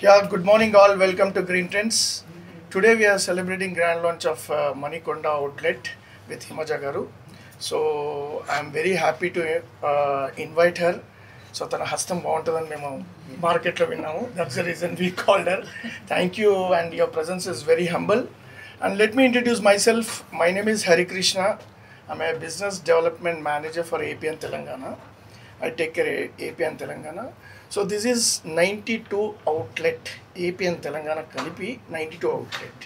Yeah, good morning all. Welcome to Green Trends. Today we are celebrating grand launch of Manikonda outlet with Himaja Garu. So I'm very happy to invite her. So తన హస్తం బాగుంటుందని మేము మార్కెట్లో విన్నాము. That's the reason we called her. Thank you and your presence is very humble. And let me introduce myself. My name is Hari Krishna. I'm a business development manager for AP and Telangana. I take care of AP and Telangana. So this is 92 outlet, AP and Telangana Kalipi, 92 outlet.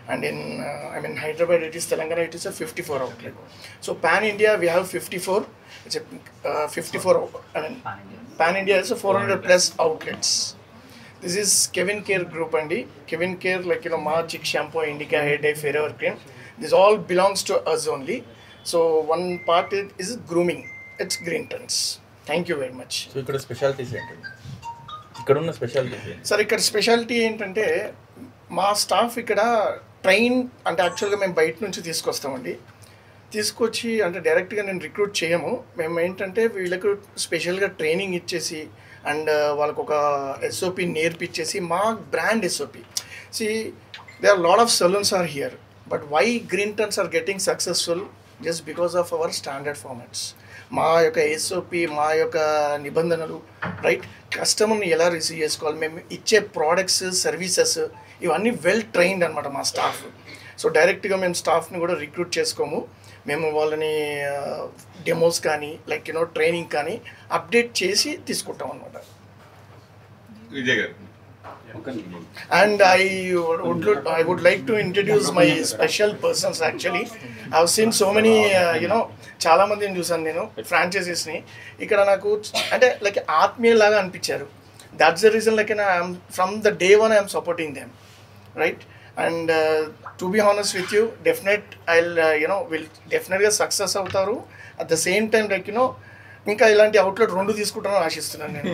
And in Hyderabad it is Telangana, it is a 54 outlet. So Pan India we have 54. It's a 54. Pan India is a 400 plus outlets. This is Kevin Care Group and Kevin Care Magic Shampoo, Indica Hair Dye, Forever Cream. This all belongs to us only. So one part is grooming. It's Green Trends. Thank you very much. So ఇక్కడ specialities ఏంటండి? ఇక్కడ ఉన్న specialities sir ఇక్కడ speciality ఏంటంటే మా staff ఇక్కడ train అంటే యాక్చువల్గా మేము బయట నుంచి తీసుకొస్తామండి. తీసుకొచ్చి అంటే డైరెక్ట్గా నేను రిక్రూట్ చేయము. మేము ఏంటంటే వీళ్ళకు స్పెషల్గా ట్రైనింగ్ ఇచ్చేసి అండ్ వాళ్ళకు ఒక ఎస్ఓపి నేర్పించేసి మా brand SOP they are lot of salons are here but why green turns are getting successful just because of our standard formats. మా యొక్క ఎస్ఓపి మా యొక్క నిబంధనలు రైట్ కస్టమర్ని ఎలా రిసీవ్ చేసుకోవాలి, మేము ఇచ్చే ప్రోడక్ట్స్ సర్వీసెస్ ఇవన్నీ వెల్ ట్రైన్డ్ అనమాట మా స్టాఫ్. సో డైరెక్ట్గా మేము స్టాఫ్ని కూడా రిక్రూట్ చేసుకోము. మేము వాళ్ళని డెమోస్ కానీ ట్రైనింగ్ కానీ అప్డేట్ చేసి తీసుకుంటాం అనమాట. విజయ్ గారు And I would like to introduce my special persons actually. I have seen so many చాలా మందిని చూసాను నేను ఫ్రాంచైజీస్ని. ఇక్కడ నాకు అంటే ఆత్మీయలాగా అనిపించారు. That's the reason I'm from the day one I'm supporting them right. And to be honest with you will డెఫినెట్గా సక్సెస్ అవుతారు. అట్ ద సేమ్ టైం ఇంకా ఇలాంటి అవుట్లెట్ 2 తీసుకుంటారని ఆశిస్తున్నాను నేను.